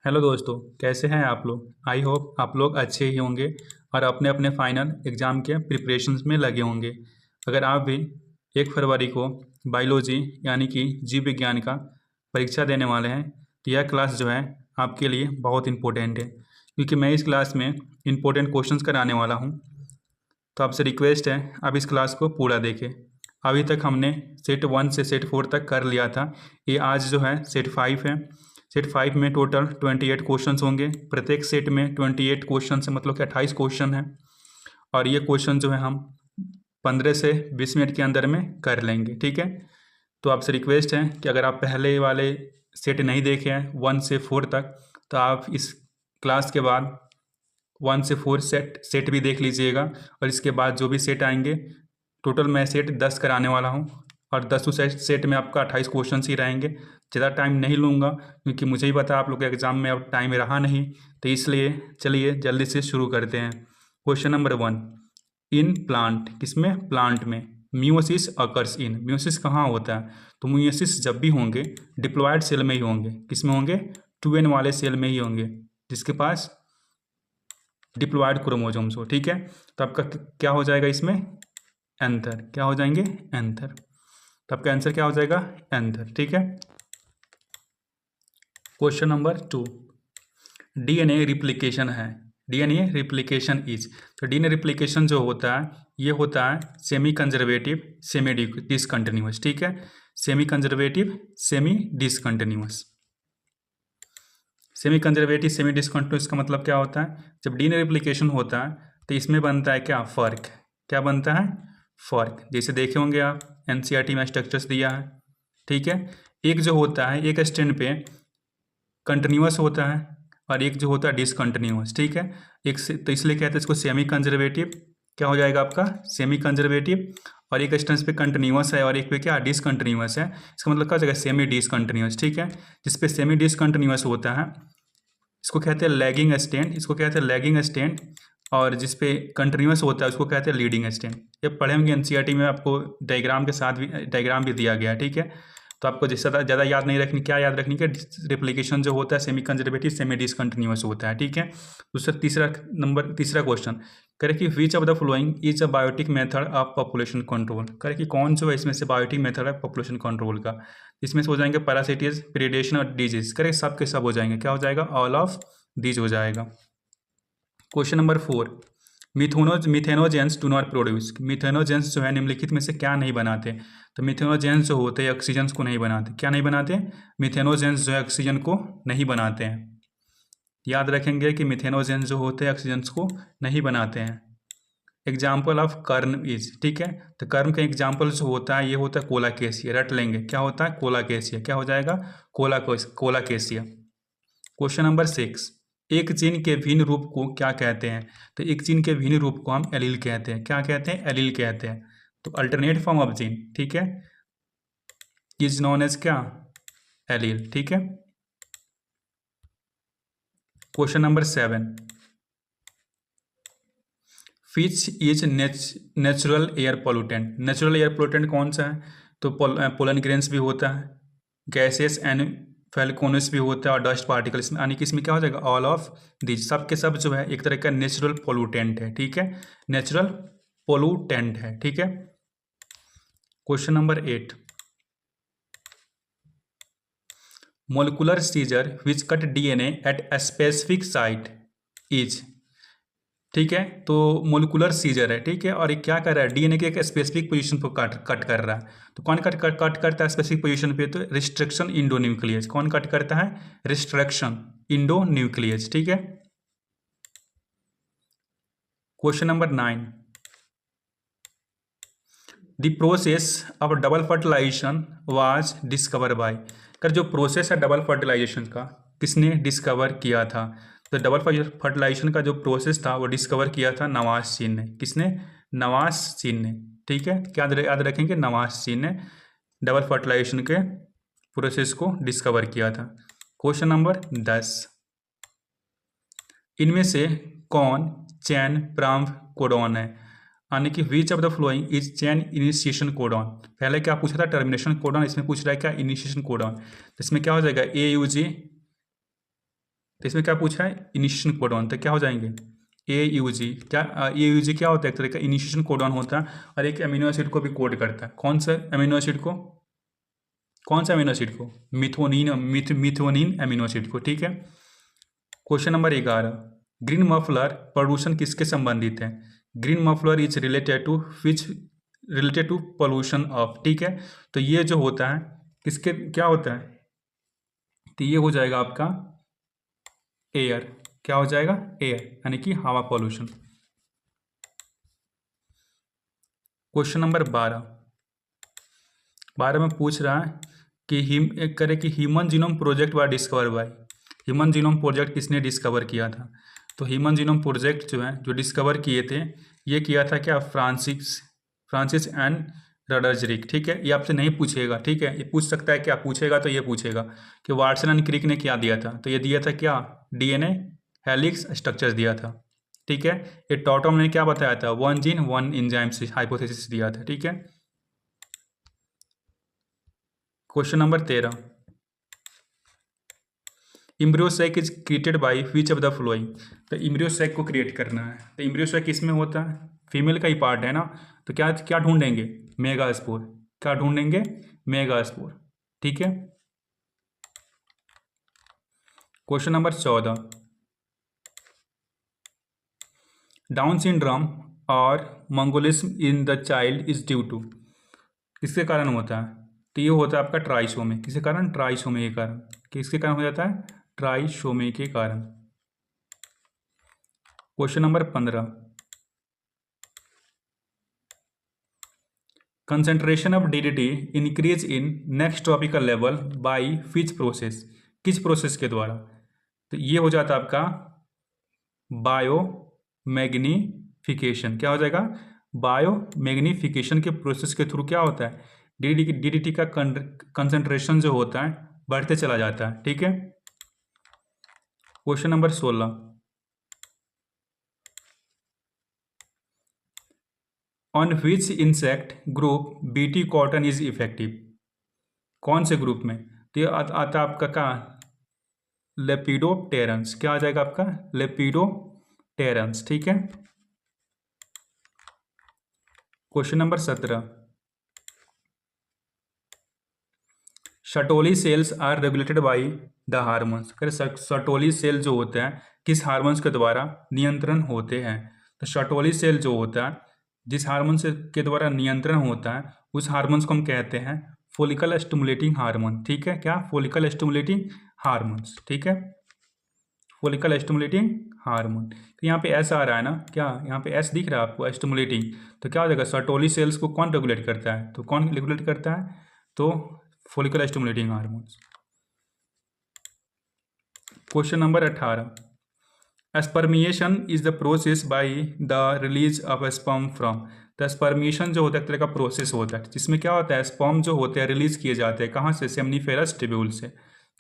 Hello दोस्तों, कैसे हैं आप लोग। आई होप आप लोग अच्छे ही होंगे और अपने अपने फाइनल एग्ज़ाम के प्रिपरेशंस में लगे होंगे। अगर आप भी 1 फरवरी को बायोलॉजी यानी कि जीव विज्ञान का परीक्षा देने वाले हैं तो यह क्लास जो है आपके लिए बहुत इम्पोर्टेंट है, क्योंकि मैं इस क्लास में इम्पोर्टेंट क्वेश्चंस कराने वाला हूँ। तो आपसे रिक्वेस्ट है आप इस क्लास को पूरा देखें। अभी तक हमने सेट 1 से सेट 4 तक कर लिया था। ये आज जो है सेट 5 है। सेट 5 में टोटल 28 क्वेश्चंस होंगे। प्रत्येक सेट में 28 क्वेश्चन से मतलब कि 28 क्वेश्चन है, और ये क्वेश्चन जो है हम 15 से 20 मिनट के अंदर में कर लेंगे। ठीक है, तो आपसे रिक्वेस्ट है कि अगर आप पहले वाले सेट नहीं देखे हैं 1 से 4 तक, तो आप इस क्लास के बाद 1 से 4 सेट भी देख लीजिएगा, और इसके बाद जो भी सेट आएंगे, टोटल मैं सेट 10 कराने वाला हूँ, और 10 सेट में आपका 28 क्वेश्चन ही रहेंगे। ज़्यादा टाइम नहीं लूँगा, क्योंकि मुझे ही पता है आप लोग के एग्ज़ाम में अब टाइम रहा नहीं, तो इसलिए चलिए जल्दी से शुरू करते हैं। क्वेश्चन नंबर 1, इन प्लांट, किसमें, प्लांट में मियोसिस अकर्स इन। मियोसिस कहाँ होता है, तो मियोसिस जब भी होंगे डिप्लॉयड सेल में ही होंगे। किसमें होंगे, 2n वाले सेल में ही होंगे, जिसके पास डिप्लॉयड क्रोमोसोम्स हो। ठीक है, तो आपका क्या हो जाएगा इसमें, एंथर। क्या हो जाएंगे, एंथर। तो आपका आंसर क्या हो जाएगा, एंथर। ठीक है। क्वेश्चन नंबर 2, डीएनए रिप्लिकेशन है। डीएनए रिप्लिकेशन इज, तो डीएनए रिप्लिकेशन जो होता है ये होता है सेमी कंजर्वेटिव सेमी डिसकंटिन्यूअस। ठीक है, semi conservative semi discontinuous. Semi conservative semi discontinuous का मतलब क्या होता है, जब डीएनए रिप्लिकेशन होता है तो इसमें बनता है क्या, फर्क। क्या बनता है, फर्क। जैसे देखे होंगे आप एनसीईआरटी में स्ट्रक्चर्स दिया है। ठीक है, एक जो होता है एक स्टैंड पे कंटिन्यूअस होता है, और एक जो होता है डिसकंटिन्यूअस। ठीक है, एक से, तो इसलिए कहते हैं इसको सेमी कंजर्वेटिव। क्या हो जाएगा आपका, सेमी कंजर्वेटिव। और एक स्टैंड पे कंटिन्यूअस है और एक पे क्या, डिसकंटिन्यूअस है। इसका मतलब क्या हो जाएगा, सेमी डिसकंटिन्यूअस। ठीक है, जिसपे सेमी डिसकंटिन्यूअस होता है इसको कहते हैं लैगिंग स्टैंड, इसको कहते हैं लैगिंग स्टैंड। और जिसपे कंटिन्यूअस होता है उसको कहते हैं लीडिंग स्टैंड। ये पढ़े होंगे एनसीईआरटी में, आपको डायग्राम के साथ भी डायग्राम भी दिया गया है। ठीक है, तो आपको जिससे ज़्यादा याद नहीं रखनी, क्या याद रखनी, कि रिप्लिकेशन जो होता है सेमी कंजर्वेटिव सेमी डिसकंटिन्यूअस होता है। ठीक है, दूसरा तीसरा क्वेश्चन करे कि which of the following is a biotic method of population control. करे कि कौन जो है इसमें से बायोटिक मेथड है पॉपुलेशन कंट्रोल का। इसमें से हो जाएंगे पैरासिटिस, प्रीडेशन और डिजीज। करे सब के सब हो जाएंगे, क्या हो जाएगा, ऑल ऑफ दीज हो जाएगा। Question number 4, methanogens do not produce. Methanogens जो है निम्नलिखित में से क्या नहीं बनाते, तो मिथेनोजेंस जो होते हैं ऑक्सीजन को नहीं बनाते। क्या नहीं बनाते, मिथेनोजेंस जो है ऑक्सीजन को नहीं बनाते हैं। याद रखेंगे कि मिथेनोजेंस जो होते हैं ऑक्सीजन को नहीं बनाते हैं। एग्जाम्पल ऑफ कर्न इज। ठीक है, तो कर्न का एग्जाम्पल जो होता है ये होता है कोलाकेसिया। रट लेंगे, क्या होता है, कोलाकेसिया। क्या हो जाएगा, कोलाकेसिया। क्वेश्चन नंबर 6, एक जीन के भिन्न रूप को क्या कहते हैं, तो एक जीन के भिन्न रूप को हम एलील कहते हैं। क्या कहते हैं, एलील कहते हैं। तो अल्टरनेट फॉर्म ऑफ जीन, ठीक है, इज नोन एज क्या, एलील। ठीक है। Question number 7, which is natural air pollutant. Natural air pollutant कौन सा है, तो पोलन ग्रेन्स भी होता है, गैसेस एंड फैल्कोनस भी होता है, और डस्ट पार्टिकल्स में, यानी कि इसमें क्या हो जाएगा, ऑल ऑफ दिस। सब के सब जो है एक तरह का नेचुरल पोल्यूटेंट है। ठीक है, नेचुरल पोल्यूटेंट है। ठीक है। Question number 8, molecular scissor which cut DNA at a specific site is. ठीक है, तो मोलिकुलर सीजर है। ठीक है, और ये क्या कर रहा है, डीएनए के एक स्पेसिफिक पोजीशन पर कट कर रहा है। तो कौन कट करता है स्पेसिफिक पोजीशन पे, तो रिस्ट्रिक्शन इंडोन्यूक्लियस। कौन कट करता है, रिस्ट्रिक्शन इंडोन्यूक्लियस। ठीक है। Question number 9, the process of double fertilization was discover by. कर जो प्रोसेस है डबल फर्टिलाइजेशन का किसने डिस्कवर किया था, तो डबल फर्टिलाइजेशन का जो प्रोसेस था वो डिस्कवर किया था नवाज चीन ने। किसने, नवाज चीन ने। ठीक है, क्या याद रखेंगे, नवाज चीन ने डबल फर्टिलाइजेशन के प्रोसेस को डिस्कवर किया था। क्वेश्चन नंबर 10, इनमें से कौन चैन प्रारंभ कोडॉन है, यानी कि which of the following is chain initiation codon. पहले क्या पूछा था, टर्मिनेशन कोडॉन, इसमें पूछ रहा है क्या, इनिशिएशन कोडॉन। तो इसमें क्या हो जाएगा, AUG तो इसमें क्या पूछा है, इनिशिएशन कोडॉन, तो क्या हो जाएंगे AUG। क्या AUG क्या होता है, एक तरह का इनिशिएशन कोडॉन होता है और एक अमीनो एसिड को भी कोड करता है। कौन सा अमीनो एसिड को, कौन सा अमीनो एसिड को, मिथोनिन अमीनो एसिड को, ठीक है। क्वेश्चन नंबर 11, ग्रीन मफलर प्रदूषण किसके संबंधित है। Green muffler is related to pollution of, ठीक है। तो ये जो होता है किसके, क्या होता है, तो ये हो जाएगा आपका एयर, क्या हो जाएगा एयर, यानी कि हवा पॉल्यूशन। क्वेश्चन नंबर 12 में पूछ रहा है कि human genome project was discover bye, human genome project किसने डिस्कवर किया था। तो ह्यूमन जीनोम प्रोजेक्ट जो है, जो डिस्कवर किए थे, ये किया था क्या, फ्रांसिस एंड रडरजरिक, ठीक है। ये आपसे नहीं पूछेगा, ठीक है, ये पूछ सकता है, क्या पूछेगा, तो ये पूछेगा कि वाटसन एंड क्रिक ने क्या दिया था, तो ये दिया था क्या, DNA हेलिक्स स्ट्रक्चर दिया था, ठीक है। ये टॉटम ने क्या बताया था, 1 जीन 1 एंजाइम से हाइपोथेसिस दिया था, ठीक है। Question number 13, embryo sac is created by which of the following. तो इम्ब्रियोसैक को क्रिएट करना है, तो इम्ब्रियोसैक किसमें होता है, फीमेल का ही पार्ट है ना, तो क्या क्या ढूंढेंगे, मेगास्पोर, क्या ढूंढेंगे, मेगास्पोर, ठीक है। क्वेश्चन नंबर 14, डाउन सिंड्रोम और mongolism in the child is due to, किसके कारण होता है, तो ये होता है आपका ट्राइसोमी, किसके कारण, ट्राइसोमी के कारण, किसके कारण हो जाता है, ट्राइसोमी के कारण। Question number 15, concentration of DDT increase in next tropical level by which process, किस प्रोसेस के द्वारा, तो ये हो जाता है आपका बायोमैग्निफिकेशन, क्या हो जाएगा, बायोमैग्निफिकेशन के प्रोसेस के थ्रू क्या होता है, DDT का कंसेंट्रेशन जो होता है बढ़ते चला जाता है, ठीक है। Question number 16, on which insect group BT cotton is effective, कौन से ग्रुप में, तो ये आता आपका क्या, लेपिडोप्टेरन्स, क्या आ जाएगा आपका, लेपिडोप्टेरन्स, ठीक है। Question number 17, Sertoli cells are regulated by the hormones, Sertoli cell जो होते हैं किस हार्मोन्स के द्वारा नियंत्रण होते हैं, तो शटोली सेल जो होता है जिस हार्मोन से के द्वारा नियंत्रण होता है उस हार्मोन्स को हम कहते हैं फोलिकल स्टिमुलेटिंग हार्मोन, ठीक है, क्या, फोलिकल स्टिमुलेटिंग हार्मोन्स, ठीक है, फोलिकल स्टिमुलेटिंग हार्मोन। तो यहाँ पे एस आ रहा है ना, क्या यहाँ पे एस दिख रहा है आपको, स्टिमुलेटिंग, तो क्या हो जाएगा, सर्टोली सेल्स को कौन रेगुलेट करता है, तो कौन रेगुलेट करता है, तो follicle stimulating hormones. Question number 18, spermiation is the process by the release of sperm from, तो स्पर्मिएशन जो होता है एक तरह का प्रोसेस होता है जिसमें क्या होता है, स्पर्म जो होते हैं रिलीज किए जाते हैं कहाँ से, सेमनीफेरस टिब्यूल से,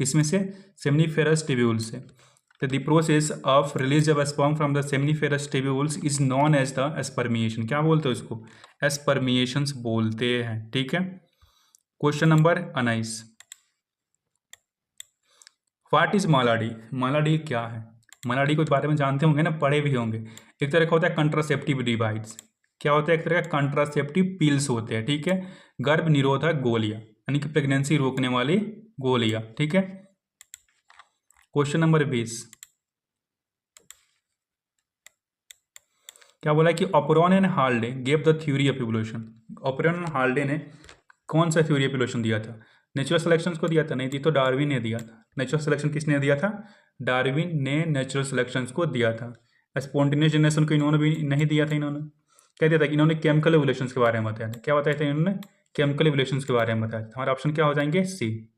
किसमें से, सेमनीफेरस टिब्यूल से। तो the process of release of sperm from the seminiferous tubules is known as the spermiation, क्या बोलते हैं उसको, स्पर्मिएशंस बोलते हैं, ठीक है। Question number 19, what is malady, malady क्या है, मालाडी के बारे में जानते होंगे ना, पढ़े भी होंगे, एक तरह का होता है कंट्रासेप्टिव डिवाइस, क्या होता है, एक तरह का कंट्रासेप्टिव पिल्स होते हैं, ठीक है, गर्भ निरोधक गोलियां, यानी कि प्रेगनेंसी रोकने वाली गोलियां, ठीक है। क्वेश्चन नंबर 20, क्या बोला कि Oparin and Haldane gave the theory of evolution, Oparin and Haldane ने कौन सा थ्योरी ऑफ इवोल्यूशन दिया था, नेचुरल सिलेक्शन को दिया था, नहीं दी तो डार्विन ने दिया था, नेचुरल सिलेक्शन किसने दिया था, डार्विन ने नेचुरल सिलेक्शन को दिया था। स्पॉन्टेनियस जनरेशन को इन्होंने भी नहीं दिया था, इन्होंने कह दिया था कि इन्होंने केमिकल इवोल्यूशन के बारे में बताया था, क्या बताया था इन्होंने, केमिकल इवोल्यूशन के बारे में बताया था, हमारा ऑप्शन क्या हो जाएंगे, सी।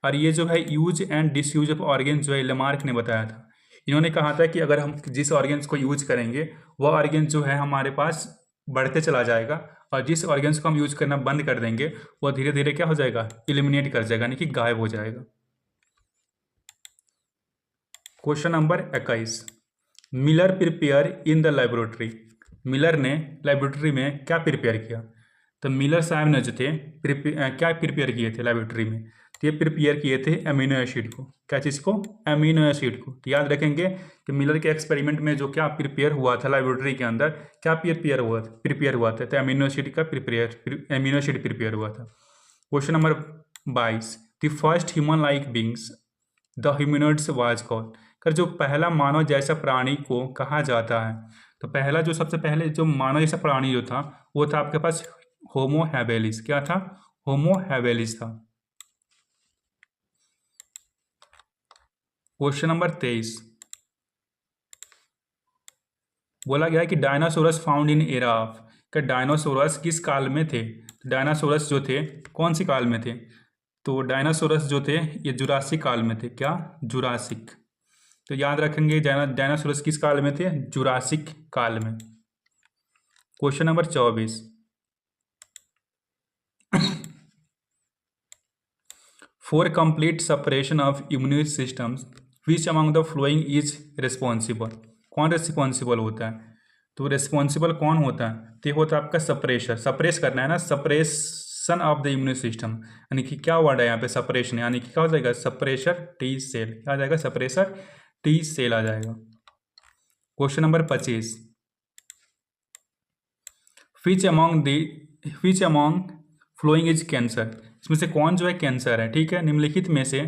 और ये जो है use and disuse of organ जो है लेमार्क ने बताया था, इन्होंने कहा था कि अगर हम जिस ऑर्गेन्स को यूज करेंगे वह ऑर्गेन जो है हमारे पास बढ़ते चला जाएगा और जिस ऑर्गेन्स को हम यूज करना बंद कर देंगे वह धीरे धीरे क्या हो जाएगा, इलिमिनेट कर जाएगा, यानी कि गायब हो जाएगा। Question number 21, Miller prepare in the laboratory, Miller ने लेबोरेटरी में क्या प्रिपेयर किया, तो मिलर साहब ने जो थे क्या प्रिपेयर किए थे लेबोरेटरी में, तो ये प्रिपेयर किए थे अमीनो एसिड को, क्या चीज़ को, अमीनो एसिड को। तो याद रखेंगे कि मिलर के एक्सपेरिमेंट में जो क्या प्रिपेयर हुआ था लेबोरेटरी के अंदर, क्या प्रिपेयर हुआ था, तो अमीनो एसिड प्रिपेयर हुआ था। Question number 22, the first human like beings the humanoids was called. कर जो पहला मानव जैसा प्राणी को कहा जाता है, तो पहला जो सबसे पहले जो मानव जैसा प्राणी जो था वो था आपके पास होमो हैबिलिस। क्या था, होमो हैबिलिस था। क्वेश्चन नंबर 23, बोला गया है कि dinosaurs found in era of, कि डायनासोरस किस काल में थे। डायनासोरस जो थे कौन सी काल में थे, तो डायनासोरस जो थे ये जुरासिक काल में थे। क्या, जुरासिक। तो याद रखेंगे डायनासोरस किस काल में थे, जुरासिक काल में। Question number 24, for complete separation of immune systems which among the following is responsible. कौन रिस्पॉन्सिबल होता है, तो रिस्पॉन्सिबल कौन होता है, तो होता है आपका सप्रेशर। सप्रेस करना है ना, suppression of the immune system, यानी कि क्या वर्ड है यहाँ पे, सप्रेशन, यानी कि क्या हो जाएगा, सप्रेशर टी सेल। क्या आ जाएगा, सप्रेशर टी सेल आ जाएगा। Question number 25, which among following is cancer. इसमें से कौन जो है कैंसर है, ठीक है। निम्नलिखित में से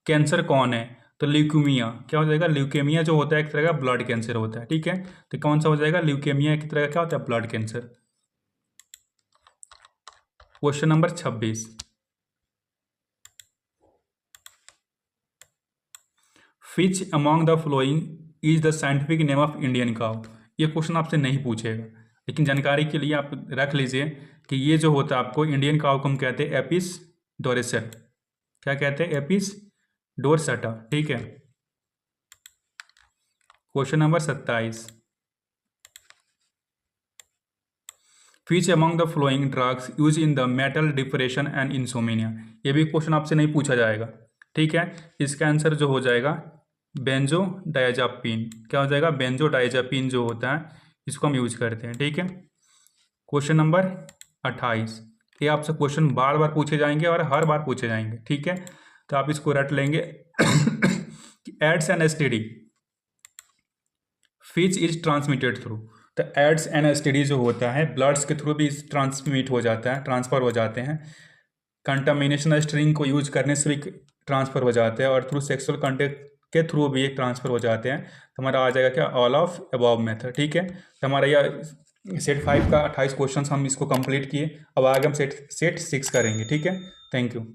कैंसर कौन है, तो ल्यूकेमिया। क्या हो जाएगा, ल्यूकेमिया जो होता है एक तरह का ब्लड कैंसर होता है, ठीक है। तो कौन सा हो जाएगा, ल्यूकेमिया एक तरह का क्या होता है, blood cancer. Question number 26, which among the following is the scientific name of Indian cow. ये क्वेश्चन आपसे नहीं पूछेगा, लेकिन जानकारी के लिए आप रख लीजिए कि ये जो होता है आपको इंडियन काउ को हम कहते हैं एपिस डोरसेटा। क्या कहते हैं, एपिस डोरसेटा, ठीक है। Question number 27, which among the flowing drugs use in the metal depression and insomnia. ये भी क्वेश्चन आपसे नहीं पूछा जाएगा, ठीक है। इसका आंसर जो हो जाएगा बेंजोडायजापिन। क्या हो जाएगा, बेंजोडायजापिन जो होता है इसको हम यूज करते हैं, ठीक है। क्वेश्चन नंबर 28, ये आपसे क्वेश्चन बार बार पूछे जाएंगे और हर बार पूछे जाएंगे, ठीक है। तो आप इसको रट लेंगे AIDS and STD which is transmitted through. तो एड्स एंड एसटीडी जो होता है ब्लड्स के थ्रू भी ट्रांसमिट हो जाता है, ट्रांसफर हो जाते हैं। कंटामिनेशन स्ट्रिंग को यूज करने से भी ट्रांसफर हो जाते हैं और थ्रू सेक्सुअल कॉन्टेक्ट के थ्रू भी ट्रांसफर हो जाते हैं। तो हमारा आ जाएगा क्या, ऑल ऑफ अबव मेथड, ठीक है। तो हमारा यह सेट 5 का 28 क्वेश्चन हम इसको कंप्लीट किए। अब आगे हम सेट 6 करेंगे, ठीक है। Thank you.